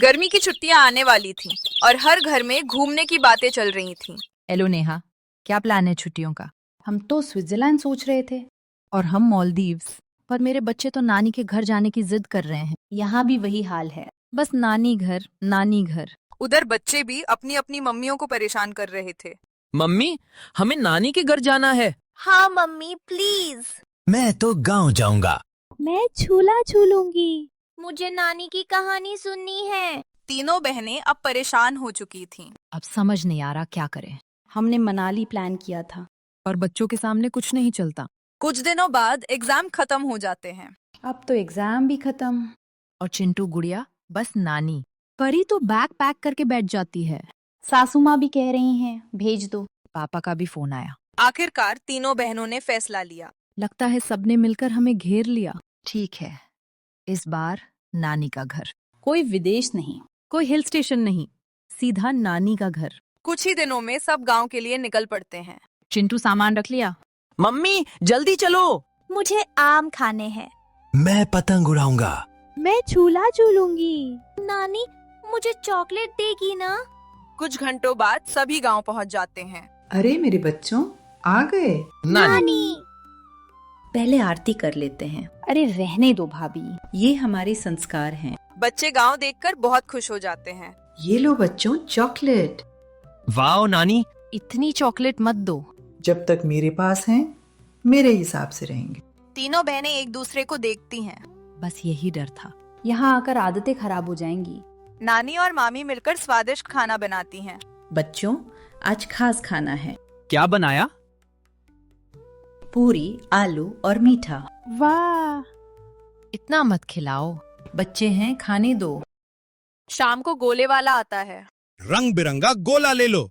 गर्मी की छुट्टियां आने वाली थीं और हर घर में घूमने की बातें चल रही थीं। हेलो नेहा, क्या प्लान है छुट्टियों का? हम तो स्विट्जरलैंड सोच रहे थे। और हम मालदीव्स। पर मेरे बच्चे तो नानी के घर जाने की जिद कर रहे हैं। यहाँ भी वही हाल है। बस नानी घर नानी घर। उधर बच्चे भी अपनी अपनी मम्मियों को परेशान कर रहे थे। मम्मी, हमें नानी के घर जाना है। हाँ मम्मी प्लीज। मैं तो गांव जाऊंगा। मैं झूला झूलूंगी। मुझे नानी की कहानी सुननी है। तीनों बहनें अब परेशान हो चुकी थीं। अब समझ नहीं आ रहा क्या करें। हमने मनाली प्लान किया था। और बच्चों के सामने कुछ नहीं चलता। कुछ दिनों बाद एग्जाम खत्म हो जाते हैं। अब तो एग्जाम भी खत्म। और चिंटू गुड़िया बस नानी। परी तो बैग पैक करके बैठ जाती है। सासू माँ भी कह रही हैं भेज दो। पापा का भी फोन आया। आखिरकार तीनों बहनों ने फैसला लिया। लगता है सबने मिलकर हमें घेर लिया। ठीक है, इस बार नानी का घर। कोई विदेश नहीं, कोई हिल स्टेशन नहीं, सीधा नानी का घर। कुछ ही दिनों में सब गांव के लिए निकल पड़ते हैं। चिंटू सामान रख लिया? मम्मी जल्दी चलो। मुझे आम खाने हैं। मैं पतंग उड़ाऊंगा। मैं झूला झूलूंगी। नानी मुझे चॉकलेट देगी ना? कुछ घंटों बाद सभी गांव पहुंच जाते हैं। अरे मेरे बच्चों, आ गए। नानी। पहले आरती कर लेते हैं। अरे रहने दो भाभी, ये हमारे संस्कार हैं। बच्चे गांव देखकर बहुत खुश हो जाते हैं। ये लो बच्चों चॉकलेट। वाओ नानी। इतनी चॉकलेट मत दो। जब तक मेरे पास हैं, मेरे हिसाब से रहेंगे। तीनों बहनें एक दूसरे को देखती हैं। बस यही डर था। यहाँ आकर आदतें खराब हो जाएंगी। नानी और मामी मिलकर स्वादिष्ट खाना बनाती हैं। बच्चों, आज खास खाना है। क्या बनाया? पूरी, आलू और मीठा। वाह, इतना मत खिलाओ। बच्चे हैं, खाने दो। शाम को गोले वाला आता है। रंग बिरंगा गोला ले लो।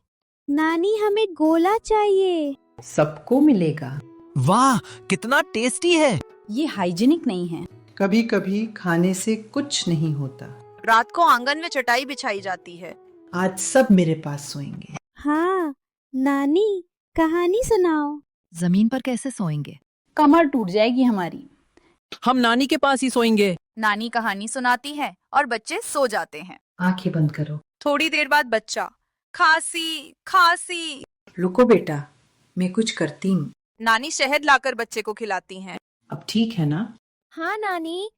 नानी हमें गोला चाहिए। सबको मिलेगा। वाह, कितना टेस्टी है। ये हाइजीनिक नहीं है। कभी कभी खाने से कुछ नहीं होता। रात को आंगन में चटाई बिछाई जाती है। आज सब मेरे पास सोएंगे। हाँ नानी, कहानी सुनाओ। जमीन पर कैसे सोएंगे? कमर टूट जाएगी हमारी। हम नानी के पास ही सोएंगे। नानी कहानी सुनाती है और बच्चे सो जाते हैं। आंखें बंद करो। थोड़ी देर बाद बच्चा खांसी खांसी। रुको बेटा, मैं कुछ करती हूँ। नानी शहद लाकर बच्चे को खिलाती हैं। अब ठीक है ना? हाँ नानी,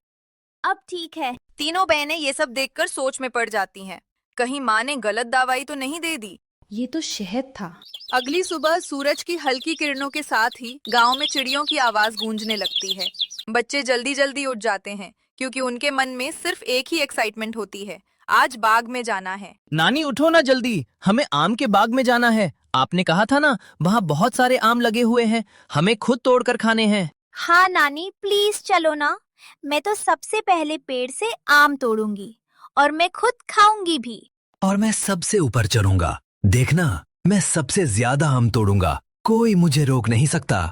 अब ठीक है। तीनों बहनें ये सब देखकर सोच में पड़ जाती हैं। कहीं माँ ने गलत दवाई तो नहीं दे दी। ये तो शहद था। अगली सुबह सूरज की हल्की किरणों के साथ ही गांव में चिड़ियों की आवाज गूंजने लगती है। बच्चे जल्दी जल्दी उठ जाते हैं क्योंकि उनके मन में सिर्फ एक ही एक्साइटमेंट होती है, आज बाग में जाना है। नानी उठो ना जल्दी, हमें आम के बाग में जाना है। आपने कहा था ना, वहाँ बहुत सारे आम लगे हुए हैं, हमें खुद तोड़कर खाने हैं। हाँ नानी प्लीज चलो ना। मैं तो सबसे पहले पेड़ से आम तोड़ूंगी और मैं खुद खाऊंगी भी। और मैं सबसे ऊपर चढ़ूंगा। देखना, मैं सबसे ज्यादा आम तोड़ूंगा। कोई मुझे रोक नहीं सकता।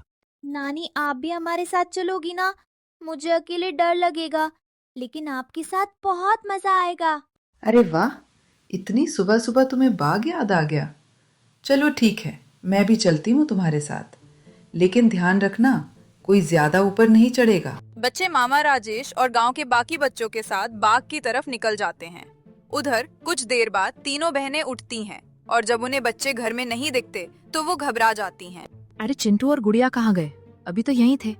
नानी आप भी हमारे साथ चलोगी ना? मुझे अकेले डर लगेगा, लेकिन आपके साथ बहुत मजा आएगा। अरे वाह, इतनी सुबह सुबह तुम्हें बाग याद आ गया। चलो ठीक है, मैं भी चलती हूँ तुम्हारे साथ, लेकिन ध्यान रखना कोई ज्यादा ऊपर नहीं चढ़ेगा। बच्चे मामा राजेश और गांव के बाकी बच्चों के साथ बाग की तरफ निकल जाते हैं। उधर कुछ देर बाद तीनों बहनें उठती हैं और जब उन्हें बच्चे घर में नहीं दिखते तो वो घबरा जाती हैं। अरे चिंटू और गुड़िया कहाँ गए? अभी तो यहीं थे।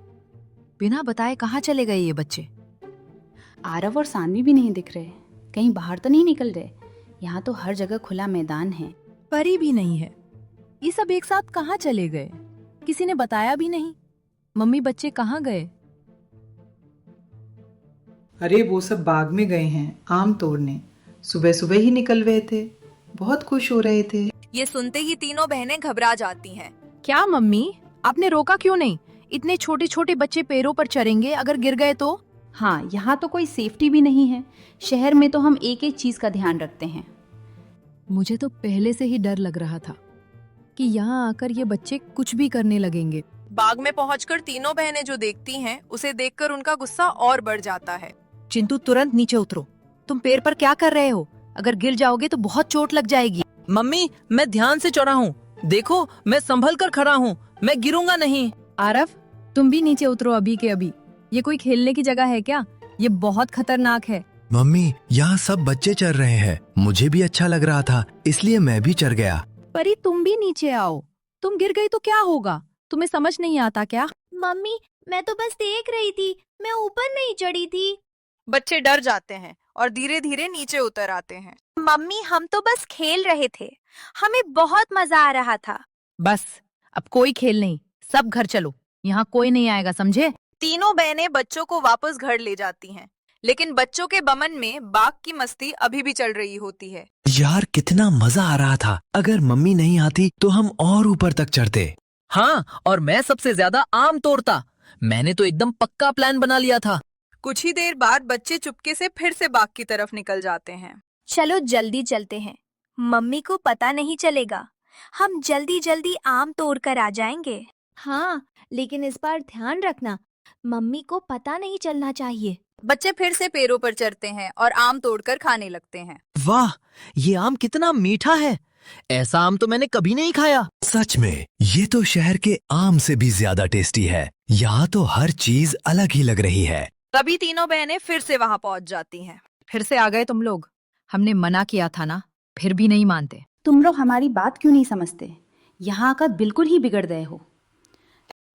बिना बताए कहाँ चले गए ये बच्चे? आरव और सानवी भी नहीं दिख रहे। कहीं बाहर तो नहीं निकल रहे? यहाँ तो हर जगह खुला मैदान है। परी भी नहीं है। ये सब एक साथ कहाँ चले गए? किसी ने बताया भी नहीं। मम्मी बच्चे कहाँ गए? अरे वो सब बाग में गए हैं आम तोड़ने। सुबह सुबह ही निकल गए थे, बहुत खुश हो रहे थे। ये सुनते ही तीनों बहनें घबरा जाती हैं। क्या मम्मी, आपने रोका क्यों नहीं? इतने छोटे छोटे बच्चे पैरों पर चढ़ेंगे, अगर गिर गए तो? हाँ, यहाँ तो कोई सेफ्टी भी नहीं है। शहर में तो हम एक एक चीज का ध्यान रखते हैं। मुझे तो पहले से ही डर लग रहा था कि यहाँ आकर ये बच्चे कुछ भी करने लगेंगे। बाग में पहुंचकर तीनों बहनें जो देखती हैं, उसे देखकर उनका गुस्सा और बढ़ जाता है। चिंटू तुरंत नीचे उतरो। तुम पैर पर क्या कर रहे हो? अगर गिर जाओगे तो बहुत चोट लग जाएगी। मम्मी, मैं ध्यान से चढ़ा हूँ। देखो, मैं संभल कर खड़ा हूँ, मैं गिरूंगा नहीं। आरव, तुम भी नीचे उतरो अभी के अभी। ये कोई खेलने की जगह है क्या? ये बहुत खतरनाक है। मम्मी, यहाँ सब बच्चे चढ़ रहे हैं। मुझे भी अच्छा लग रहा था, इसलिए मैं भी चढ़ गया। परी तुम भी नीचे आओ। तुम गिर गई तो क्या होगा? तुम्हें समझ नहीं आता क्या? मम्मी मैं तो बस देख रही थी, मैं ऊपर नहीं चढ़ी थी। बच्चे डर जाते हैं और धीरे धीरे नीचे उतर आते हैं। मम्मी हम तो बस खेल रहे थे, हमें बहुत मजा आ रहा था। बस अब कोई खेल नहीं, सब घर चलो। यहाँ कोई नहीं आएगा, समझे? तीनों बहनें बच्चों को वापस घर ले जाती हैं, लेकिन बच्चों के बमन में बाघ की मस्ती अभी भी चल रही होती है। यार कितना मजा आ रहा था। अगर मम्मी नहीं आती तो हम और ऊपर तक चढ़ते। हाँ, और मैं सबसे ज्यादा आम तोड़ता। मैंने तो एकदम पक्का प्लान बना लिया था। कुछ ही देर बाद बच्चे चुपके से फिर से बाग की तरफ निकल जाते हैं। चलो जल्दी चलते हैं, मम्मी को पता नहीं चलेगा। हम जल्दी जल्दी आम तोड़ कर आ जाएंगे। हाँ लेकिन इस बार ध्यान रखना, मम्मी को पता नहीं चलना चाहिए। बच्चे फिर से पेड़ों पर चढ़ते हैं और आम तोड़कर खाने लगते हैं। वाह, ये आम कितना मीठा है। ऐसा आम तो मैंने कभी नहीं खाया। सच में, ये तो शहर के आम से भी ज्यादा टेस्टी है। यहाँ तो हर चीज अलग ही लग रही है। तभी तीनों बहनें फिर से वहां पहुंच जाती हैं। फिर से आ गए तुम लोग। हमने मना किया था ना, फिर भी नहीं मानते। तुम लोग हमारी बात क्यों नहीं समझते? यहाँ आकर बिल्कुल ही बिगड़ गए हो।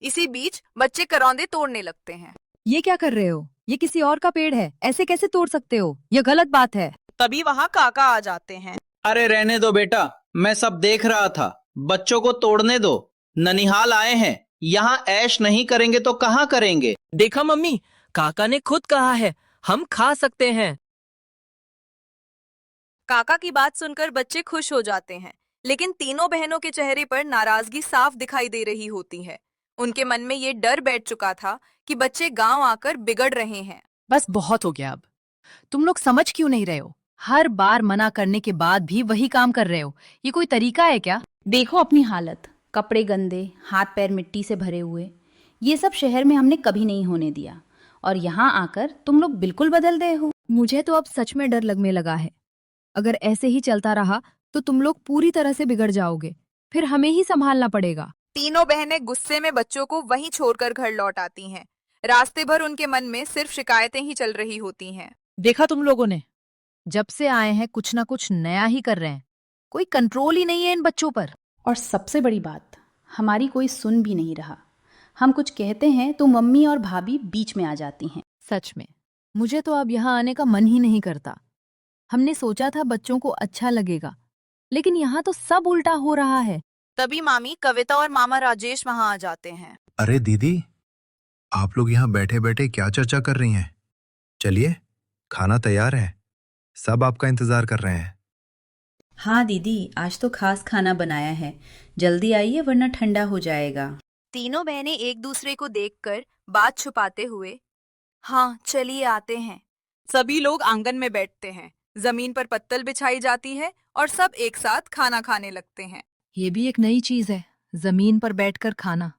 इसी बीच बच्चे करौंदे तोड़ने लगते हैं। ये क्या कर रहे हो? ये किसी और का पेड़ है, ऐसे कैसे तोड़ सकते हो? ये गलत बात है। तभी वहां काका आ जाते हैं। अरे रहने दो बेटा, मैं सब देख रहा था। बच्चों को तोड़ने दो। ननिहाल आए हैं, यहाँ ऐश नहीं करेंगे तो कहाँ करेंगे? देखा मम्मी, काका ने खुद कहा है हम खा सकते हैं। काका की बात सुनकर बच्चे खुश हो जाते हैं, लेकिन तीनों बहनों के चेहरे पर नाराजगी साफ दिखाई दे रही होती है। उनके मन में ये डर बैठ चुका था कि बच्चे गांव आकर बिगड़ रहे हैं। बस बहुत हो गया अब। तुम लोग समझ क्यों नहीं रहे हो? हर बार मना करने के बाद भी वही काम कर रहे हो। ये कोई तरीका है क्या? देखो अपनी हालत, कपड़े गंदे, हाथ पैर मिट्टी से भरे हुए। ये सब शहर में हमने कभी नहीं होने दिया, और यहाँ आकर तुम लोग बिल्कुल बदल गए हो। मुझे तो अब सच में डर लगने लगा है। अगर ऐसे ही चलता रहा तो तुम लोग पूरी तरह से बिगड़ जाओगे, फिर हमें ही संभालना पड़ेगा। तीनों बहनें गुस्से में बच्चों को वहीं छोड़कर घर लौट आती हैं। रास्ते भर उनके मन में सिर्फ शिकायतें ही चल रही होती हैं। देखा तुम लोगों ने, जब से आए हैं कुछ ना कुछ नया ही कर रहे हैं। कोई कंट्रोल ही नहीं है इन बच्चों पर। और सबसे बड़ी बात, हमारी कोई सुन भी नहीं रहा। हम कुछ कहते हैं तो मम्मी और भाभी बीच में आ जाती हैं। सच में मुझे तो अब यहाँ आने का मन ही नहीं करता। हमने सोचा था बच्चों को अच्छा लगेगा, लेकिन यहाँ तो सब उल्टा हो रहा है। तभी मामी कविता और मामा राजेश वहां आ जाते हैं। अरे दीदी, आप लोग यहाँ बैठे बैठे क्या चर्चा कर रही हैं? चलिए, खाना तैयार है, सब आपका इंतजार कर रहे हैं। हाँ दीदी, आज तो खास खाना बनाया है, जल्दी आइए वरना ठंडा हो जाएगा। तीनों बहनें एक दूसरे को देखकर बात छुपाते हुए हाँ चलिए आते हैं। सभी लोग आंगन में बैठते हैं, जमीन पर पत्तल बिछाई जाती है और सब एक साथ खाना खाने लगते हैं। ये भी एक नई चीज है, जमीन पर बैठकर खाना।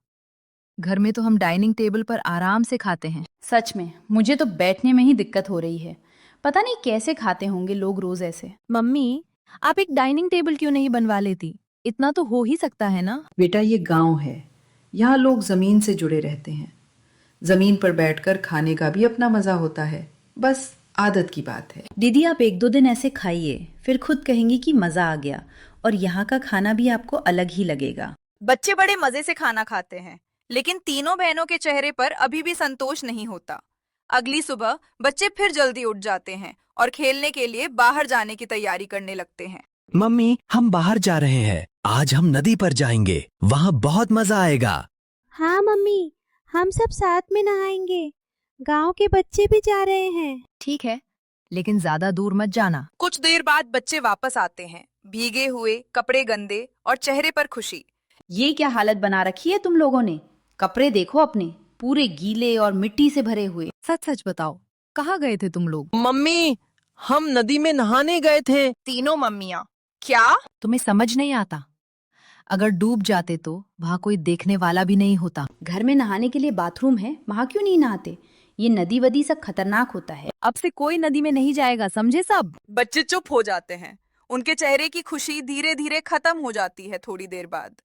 घर में तो हम डाइनिंग टेबल पर आराम से खाते हैं। सच में मुझे तो बैठने में ही दिक्कत हो रही है। पता नहीं कैसे खाते होंगे लोग रोज ऐसे। मम्मी, आप एक डाइनिंग टेबल क्यों नहीं बनवा लेती? इतना तो हो ही सकता है ना। बेटा, ये गांव है, यहाँ लोग जमीन से जुड़े रहते हैं। जमीन पर बैठकर खाने का भी अपना मजा होता है, बस आदत की बात है। दीदी आप 1-2 दिन ऐसे खाइए, फिर खुद कहेंगी कि मजा आ गया, और यहाँ का खाना भी आपको अलग ही लगेगा। बच्चे बड़े मजे से खाना खाते हैं, लेकिन तीनों बहनों के चेहरे पर अभी भी संतोष नहीं होता। अगली सुबह बच्चे फिर जल्दी उठ जाते हैं और खेलने के लिए बाहर जाने की तैयारी करने लगते हैं। मम्मी, हम बाहर जा रहे हैं। आज हम नदी पर जाएंगे, वहाँ बहुत मजा आएगा। हाँ मम्मी, हम सब साथ में नहाएंगे। गांव के बच्चे भी जा रहे हैं। ठीक है, लेकिन ज्यादा दूर मत जाना। कुछ देर बाद बच्चे वापस आते हैं, भीगे हुए, कपड़े गंदे और चेहरे पर खुशी। ये क्या हालत बना रखी है तुम लोगों ने? कपड़े देखो अपने, पूरे गीले और मिट्टी से भरे हुए। सच सच बताओ, कहाँ गए थे तुम लोग? मम्मी, हम नदी में नहाने गए थे। तीनों मम्मियाँ। क्या? तुम्हें समझ नहीं आता? अगर डूब जाते तो वहाँ कोई देखने वाला भी नहीं होता। घर में नहाने के लिए बाथरूम है, वहाँ क्यों नहीं नहाते? ये नदी वदी सब खतरनाक होता है। अब से कोई नदी में नहीं जाएगा, समझे सब? बच्चे चुप हो जाते हैं। उनके चेहरे की खुशी धीरे धीरे खत्म हो जाती है। थोड़ी देर बाद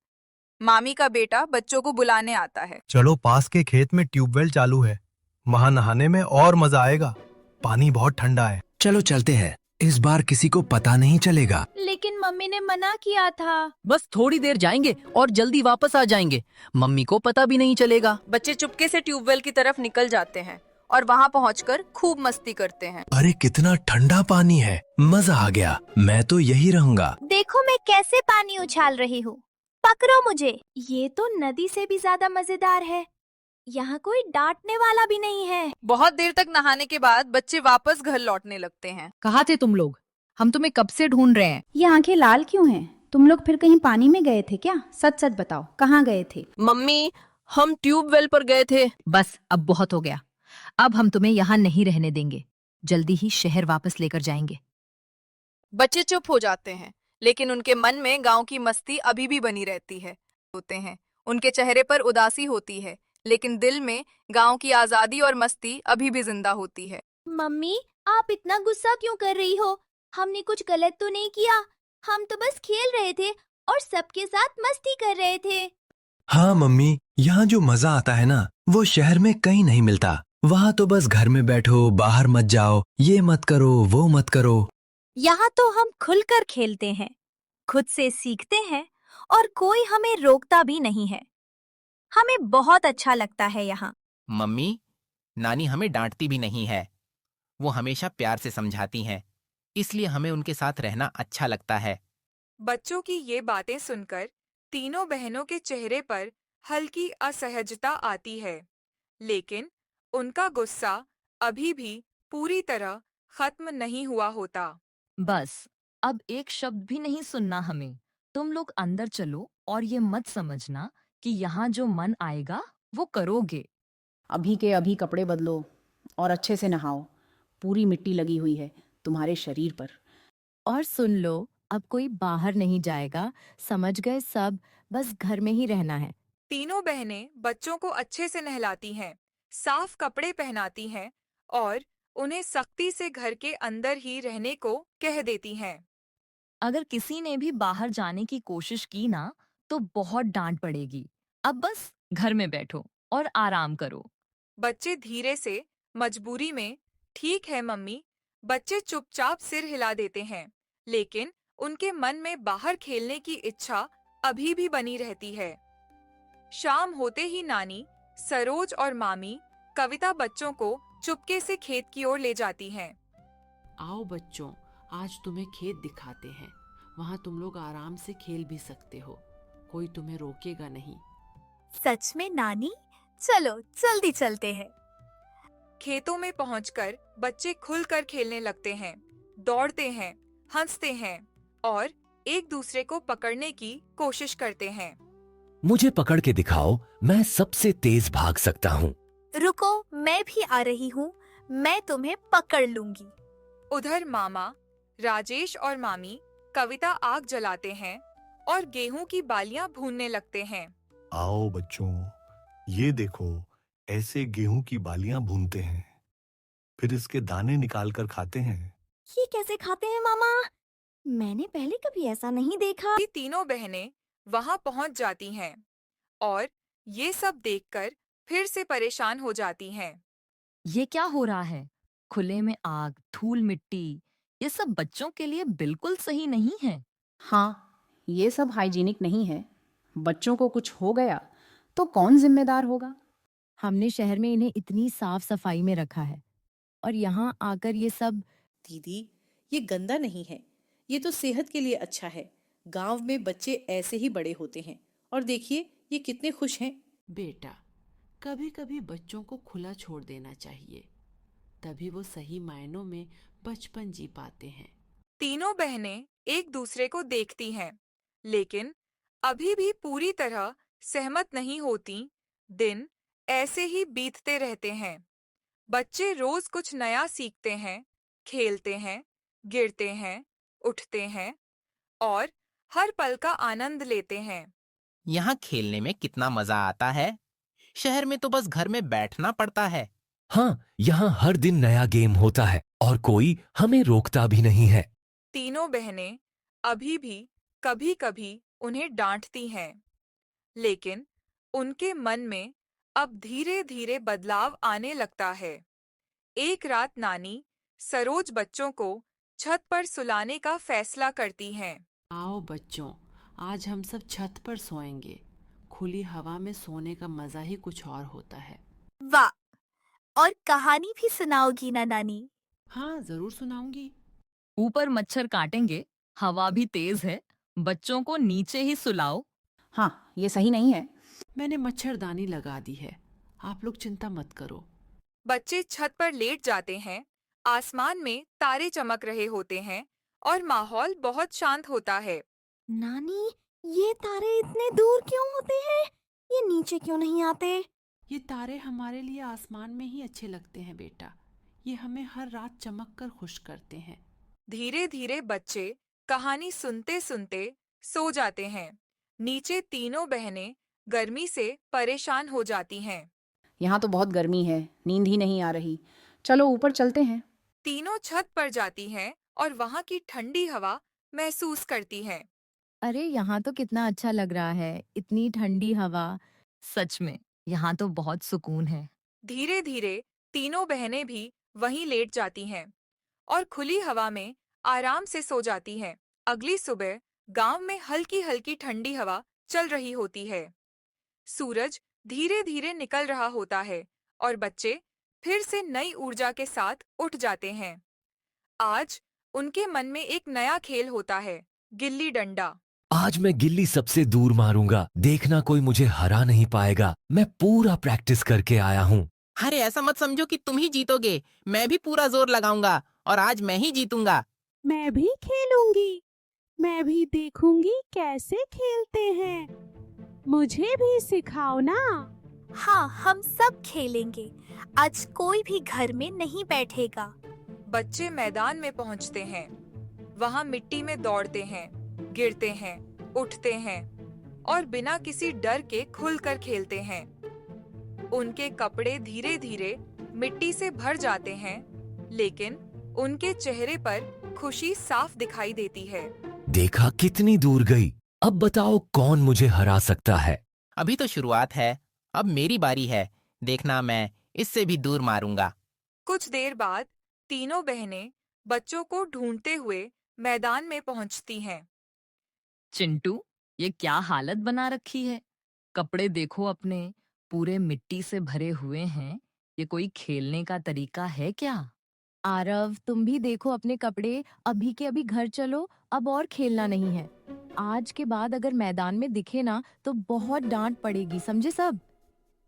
मामी का बेटा बच्चों को बुलाने आता है। चलो, पास के खेत में ट्यूबवेल चालू है, वहाँ नहाने में और मजा आएगा। पानी बहुत ठंडा है। चलो चलते हैं, इस बार किसी को पता नहीं चलेगा। लेकिन मम्मी ने मना किया था। बस थोड़ी देर जाएंगे और जल्दी वापस आ जाएंगे, मम्मी को पता भी नहीं चलेगा। बच्चे चुपके से ट्यूबवेल की तरफ निकल जाते हैं और वहाँ पहुँचकर खूब मस्ती करते हैं। अरे कितना ठंडा पानी है, मजा आ गया, मैं तो यही रहूंगा। देखो मैं कैसे पानी उछाल रही हूँ, पकड़ो मुझे। ये तो नदी से भी ज्यादा मजेदार है। यहाँ कोई डांटने वाला भी नहीं है। बहुत देर तक नहाने के बाद बच्चे वापस घर लौटने लगते हैं। कहाँ थे तुम लोग? हम तुम्हें कब से ढूंढ रहे हैं। ये आंखें लाल क्यों हैं? तुम लोग फिर कहीं पानी में गए थे क्या? सच सच बताओ, कहाँ गए थे? मम्मी, हम ट्यूबवेल पर गए थे। बस अब बहुत हो गया, अब हम तुम्हें यहाँ नहीं रहने देंगे, जल्दी ही शहर वापस लेकर जाएंगे। बच्चे चुप हो जाते हैं, लेकिन उनके मन में गांव की मस्ती अभी भी बनी रहती है। होते हैं, उनके चेहरे पर उदासी होती है, लेकिन दिल में गांव की आजादी और मस्ती अभी भी जिंदा होती है। मम्मी, आप इतना गुस्सा क्यों कर रही हो? हमने कुछ गलत तो नहीं किया। हम तो बस खेल रहे थे और सबके साथ मस्ती कर रहे थे। हाँ मम्मी, यहाँ जो मजा आता है ना, वो शहर में कहीं नहीं मिलता। वहाँ तो बस घर में बैठो, बाहर मत जाओ, ये मत करो, वो मत करो। यहाँ तो हम खुलकर खेलते हैं, खुद से सीखते हैं और कोई हमें रोकता भी नहीं है। हमें बहुत अच्छा लगता है यहाँ। मम्मी, नानी हमें डांटती भी नहीं है, वो हमेशा प्यार से समझाती हैं, इसलिए हमें उनके साथ रहना अच्छा लगता है। बच्चों की ये बातें सुनकर तीनों बहनों के चेहरे पर हल्की असहजता आती है, लेकिन उनका गुस्सा अभी भी पूरी तरह खत्म नहीं हुआ होता। बस अब एक शब्द भी नहीं सुनना हमें। तुम लोग अंदर चलो और ये मत समझना कि यहाँ जो मन आएगा वो करोगे। अभी के अभी कपड़े बदलो और अच्छे से नहाओ, पूरी मिट्टी लगी हुई है तुम्हारे शरीर पर। और सुन लो, अब कोई बाहर नहीं जाएगा, समझ गए सब? बस घर में ही रहना है। तीनों बहनें बच्चों को अच्छे से नहलाती हैं, साफ कपड़े पहनाती हैं और उन्हें सख्ती से घर के अंदर ही रहने को कह देती हैं। अगर किसी ने भी बाहर जाने की कोशिश की ना, तो बहुत डांट पड़ेगी। अब बस घर में बैठो और आराम करो। बच्चे धीरे से मजबूरी में ठीक है मम्मी, बच्चे चुपचाप सिर हिला देते हैं, लेकिन उनके मन में बाहर खेलने की इच्छा अभी भी बनी रहती है। शाम होते ही नानी, सरोज और मामी कविता बच्चों को चुपके से खेत की ओर ले जाती हैं। आओ बच्चों, आज तुम्हें खेत दिखाते हैं, वहाँ तुम लोग आराम से खेल भी सकते हो, कोई तुम्हें रोकेगा नहीं। सच में नानी? चलो जल्दी चलते हैं। खेतों में पहुंचकर बच्चे खुलकर खेलने लगते हैं, दौड़ते हैं, हंसते हैं और एक दूसरे को पकड़ने की कोशिश करते हैं। मुझे पकड़ के दिखाओ, मैं सबसे तेज भाग सकता हूँ। रुको, मैं भी आ रही हूँ, मैं तुम्हें पकड़ लूंगी। उधर मामा, राजेश और मामी कविता आग जलाते हैं और गेहूं की बालियां भूनने लगते हैं। आओ बच्चों, ये देखो, ऐसे गेहूं की बालियां भूनते हैं, फिर इसके दाने निकाल कर खाते हैं। ये कैसे खाते हैं मामा? मैंने पहले कभी ऐसा नहीं देखा। ये तीनों बहनें वहां पहुंच जाती हैं और ये सब देखकर फिर से परेशान हो जाती हैं। ये क्या हो रहा है? खुले में आग, धूल मिट्टी, ये सब बच्चों के लिए बिल्कुल सही नहीं है। हाँ, ये सब हाइजीनिक नहीं है। बच्चों को कुछ हो गया तो कौन जिम्मेदार होगा? हमने शहर में इन्हें इतनी साफ सफाई में रखा है और यहाँ आकर ये सब। दीदी, ये गंदा नहीं है, ये तो सेहत के लिए अच्छा है। गांव में बच्चे ऐसे ही बड़े होते हैं और देखिए ये कितने खुश हैं। बेटा, कभी कभी बच्चों को खुला छोड़ देना चाहिए, तभी वो सही मायनों में बचपन जी पाते हैं। तीनों बहनें एक दूसरे को देखती हैं, लेकिन अभी भी पूरी तरह सहमत नहीं होती। दिन ऐसे ही बीतते रहते हैं। बच्चे रोज कुछ नया सीखते हैं, खेलते हैं, गिरते हैं, उठते हैं और हर पल का आनंद लेते हैं। यहाँ खेलने में कितना मजा आता है, शहर में तो बस घर में बैठना पड़ता है। हाँ, यहाँ हर दिन नया गेम होता है और कोई हमें रोकता भी नहीं है। तीनों बहनें अभी भी कभी-कभी उन्हें डांटती हैं, लेकिन उनके मन में अब धीरे-धीरे बदलाव आने लगता है। एक रात नानी सरोज बच्चों को छत पर सुलाने का फैसला करती हैं। आओ बच्चों, आज हम सब छत पर सोएंगे। खुली हवा में सोने का मजा ही कुछ और होता है। वाह! और कहानी भी सुनाओगी ना नानी? हाँ, जरूर सुनाऊंगी। ऊपर मच्छर काटेंगे, हवा भी तेज है, बच्चों को नीचे ही सुलाओ। हाँ, ये सही नहीं है। मैंने मच्छरदानी लगा दी है, आप लोग चिंता मत करो। बच्चे छत पर लेट जाते हैं। आसमान में तारे चमक रहे होते हैं और माहौल बहुत शांत होता है। नानी, ये तारे इतने दूर क्यों होते हैं? ये नीचे क्यों नहीं आते? ये तारे हमारे लिए आसमान में ही अच्छे लगते हैं बेटा। ये हमें हर रात चमक कर खुश करते हैं। धीरे धीरे बच्चे कहानी सुनते सुनते सो जाते हैं। नीचे तीनों बहनें गर्मी से परेशान हो जाती हैं। यहाँ तो बहुत गर्मी है, नींद ही नहीं आ रही। चलो ऊपर चलते हैं। तीनों छत पर जाती हैं और वहाँ की ठंडी हवा महसूस करती हैं। अरे यहाँ तो कितना अच्छा लग रहा है, इतनी ठंडी हवा। सच में यहाँ तो बहुत सुकून है। धीरे धीरे तीनों बहनें भी वहीं लेट जाती हैं और खुली हवा में आराम से सो जाती हैं। अगली सुबह गांव में हल्की हल्की ठंडी हवा चल रही होती है। सूरज धीरे धीरे निकल रहा होता है और बच्चे फिर से नई ऊर्जा के साथ उठ जाते हैं। आज उनके मन में एक नया खेल होता है, गिल्ली डंडा। आज मैं गिल्ली सबसे दूर मारूंगा, देखना कोई मुझे हरा नहीं पाएगा। मैं पूरा प्रैक्टिस करके आया हूँ। अरे ऐसा मत समझो कि तुम ही जीतोगे, मैं भी पूरा जोर लगाऊंगा और आज मैं ही जीतूंगा। मैं भी खेलूंगी, मैं भी देखूंगी कैसे खेलते हैं। मुझे भी सिखाओ ना। हाँ, हम सब खेलेंगे। आज कोई भी घर में नहीं बैठेगा। बच्चे मैदान में पहुंचते हैं। वहां मिट्टी में दौड़ते हैं, गिरते हैं, उठते हैं और बिना किसी डर के खुलकर खेलते हैं। उनके कपड़े धीरे धीरे मिट्टी से भर जाते हैं, लेकिन उनके चेहरे पर खुशी साफ दिखाई देती है। देखा कितनी दूर गई। अब बताओ कौन मुझे हरा सकता है। अभी तो शुरुआत है, अब मेरी बारी है। देखना मैं इससे भी दूर मारूंगा। कुछ देर बाद तीनों बहनें बच्चों को ढूंढते हुए मैदान में पहुंचती हैं। चिंटू, ये क्या हालत बना रखी है? कपड़े देखो अपने, पूरे मिट्टी से भरे हुए हैं। ये कोई खेलने का तरीका है क्या? आरव, तुम भी देखो अपने कपड़े। अभी के अभी घर चलो, अब और खेलना नहीं है। आज के बाद अगर मैदान में दिखे ना तो बहुत डांट पड़ेगी, समझे सब?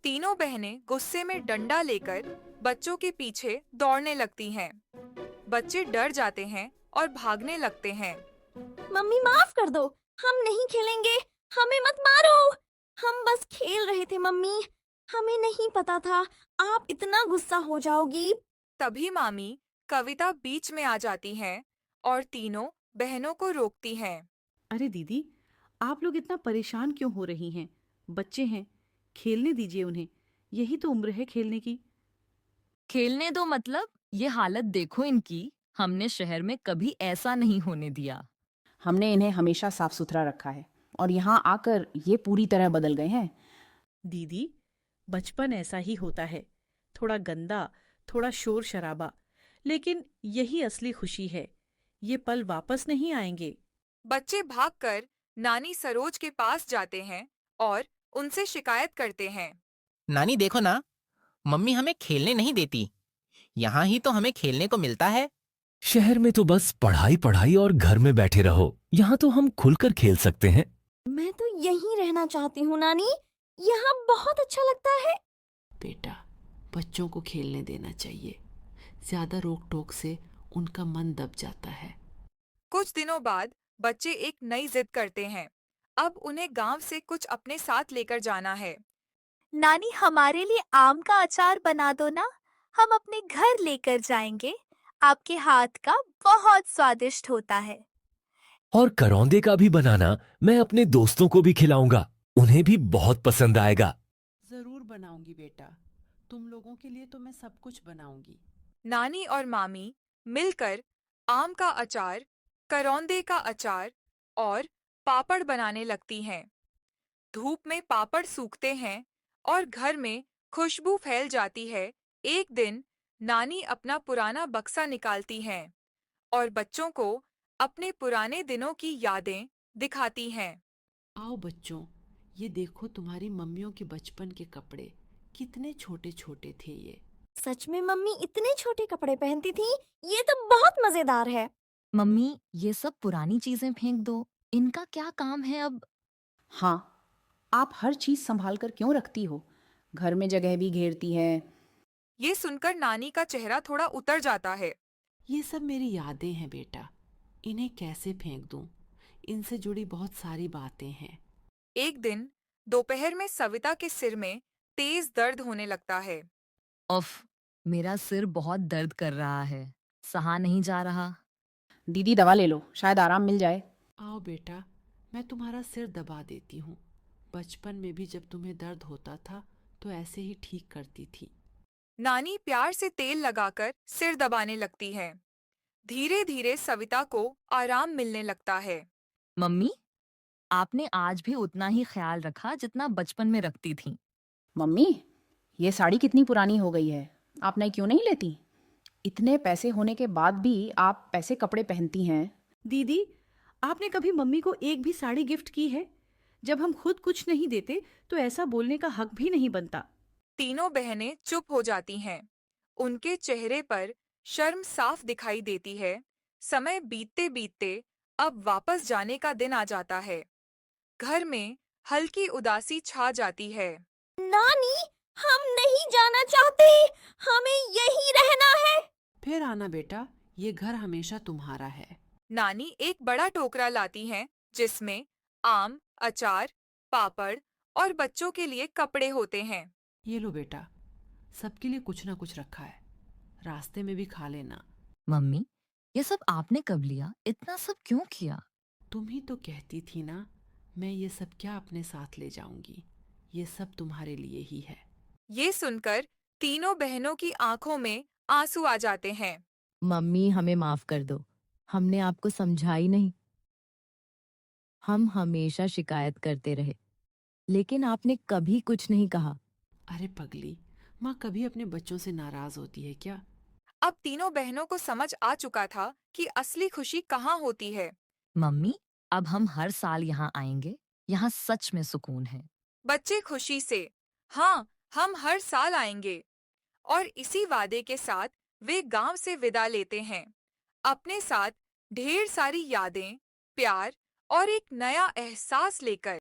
तीनों बहनें गुस्से में डंडा लेकर बच्चों के पीछे दौड़ने लगती हैं। बच्चे डर जाते हैं और भागने लगते हैं। मम्मी माफ कर दो, हम नहीं खेलेंगे, हमें मत मारो। हम बस खेल रहे थे मम्मी, हमें नहीं पता था आप इतना गुस्सा हो जाओगी। तभी मामी कविता बीच में आ जाती हैं और तीनों बहनों को रोकती हैं। अरे दीदी, आप लोग इतना परेशान क्यों हो रही हैं? बच्चे हैं, खेलने दीजिए उन्हें। यही तो उम्र है खेलने की। खेलने दो मतलब? ये हालत देखो इनकी। हमने शहर में कभी ऐसा नहीं होने दिया। हमने इन्हें हमेशा साफ सुथरा रखा है और यहाँ आकर ये पूरी तरह बदल गए हैं। दीदी, बचपन ऐसा ही होता है, थोड़ा गंदा, थोड़ा शोर शराबा, लेकिन यही असली खुशी है। ये पल वापस नहीं आएंगे। बच्चे भागकर नानी सरोज के पास जाते हैं और उनसे शिकायत करते हैं। नानी देखो ना, मम्मी हमें खेलने नहीं देती। यहाँ ही तो हमें खेलने को मिलता है। शहर में तो बस पढ़ाई पढ़ाई और घर में बैठे रहो। यहाँ तो हम खुलकर खेल सकते हैं। मैं तो यहीं रहना चाहती हूँ नानी, यहाँ बहुत अच्छा लगता है। बेटा, बच्चों को खेलने देना चाहिए। ज्यादा रोक टोक से उनका मन दब जाता है। कुछ दिनों बाद बच्चे एक नई जिद करते हैं। अब उन्हें गांव से कुछ अपने साथ लेकर जाना है। नानी, हमारे लिए आम का अचार बना दो ना, हम अपने घर लेकर जाएंगे। आपके हाथ का बहुत स्वादिष्ट होता है। और करौंदे का भी बनाना, मैं अपने दोस्तों को भी खिलाऊंगा। उन्हें भी बहुत पसंद आएगा। जरूर बनाऊंगी बेटा, तुम लोगों के लिए तो मैं सब कुछ बनाऊंगी। नानी और मामी मिलकर आम का अचार, करौंदे का अचार और पापड़ बनाने लगती हैं। धूप में पापड़ सूखते हैं और घर में खुशबू फैल जाती है। एक दिन नानी अपना पुराना बक्सा निकालती हैं और बच्चों को अपने पुराने दिनों की यादें दिखाती हैं। आओ बच्चों, ये देखो तुम्हारी मम्मियों के बचपन के कपड़े कितने छोटे छोटे थे ये। सच में मम्मी इतने छोटे कपड़े पहनती थी? ये तो बहुत मजेदार है। मम्मी, ये सब पुरानी चीजें फेंक दो, इनका क्या काम है अब? हाँ, आप हर चीज संभाल कर क्यों रखती हो? घर में जगह भी घेरती है। ये सुनकर नानी का चेहरा थोड़ा उतर जाता है। ये सब मेरी यादें हैं बेटा, इन्हें कैसे फेंक दूं? इनसे जुड़ी बहुत सारी बातें हैं। एक दिन दोपहर में सविता के सिर में तेज दर्द होने लगता है। उफ, मेरा सिर बहुत दर्द कर रहा है, सहा नहीं जा रहा। दीदी दवा ले लो, शायद आराम मिल जाए। आओ बेटा, मैं तुम्हारा सिर दबा देती हूँ। बचपन में भी जब तुम्हें दर्द होता था तो ऐसे ही ठीक करती थी। नानी प्यार से तेल लगाकर सिर दबाने लगती है। धीरे धीरे सविता को आराम मिलने लगता है। मम्मी, आपने आज भी उतना ही ख्याल रखा जितना बचपन में रखती थी। मम्मी, ये साड़ी कितनी पुरानी हो गई है, आप नई क्यों नहीं लेती? इतने पैसे होने के बाद भी आप पैसे कपड़े पहनती हैं। दीदी, आपने कभी मम्मी को एक भी साड़ी गिफ्ट की है? जब हम खुद कुछ नहीं देते तो ऐसा बोलने का हक भी नहीं बनता। तीनों बहनें चुप हो जाती हैं। उनके चेहरे पर शर्म साफ दिखाई देती है। समय बीतते बीतते अब वापस जाने का दिन आ जाता है। घर में हल्की उदासी छा जाती है। नानी, हम नहीं जाना चाहते, हमें यहीं रहना है। फिर आना बेटा, ये घर हमेशा तुम्हारा है। नानी एक बड़ा टोकरा लाती हैं जिसमें आम, अचार, पापड़ और बच्चों के लिए कपड़े होते हैं। ये लो बेटा, सबके लिए कुछ ना कुछ रखा है, रास्ते में भी खा लेना। मम्मी, ये सब आपने कब लिया? इतना सब क्यों किया? तुम ही तो कहती थी ना, मैं ये सब क्या अपने साथ ले जाऊंगी, ये सब तुम्हारे लिए ही है। ये सुनकर तीनों बहनों की आंखों में आंसू आ जाते हैं। मम्मी, हमें माफ कर दो, हमने आपको समझा ही नहीं। हम हमेशा शिकायत करते रहे, लेकिन आपने कभी कुछ नहीं कहा। अरे पगली, माँ कभी अपने बच्चों से नाराज होती है क्या? अब तीनों बहनों को समझ आ चुका था कि असली खुशी कहाँ होती है। मम्मी, अब हम हर साल यहाँ आएंगे, यहाँ सच में सुकून है। बच्चे खुशी से, हाँ, हम हर साल आएंगे। और इसी वादे के साथ वे गांव से विदा लेते हैं, अपने साथ ढेर सारी यादें, प्यार और एक नया एहसास लेकर।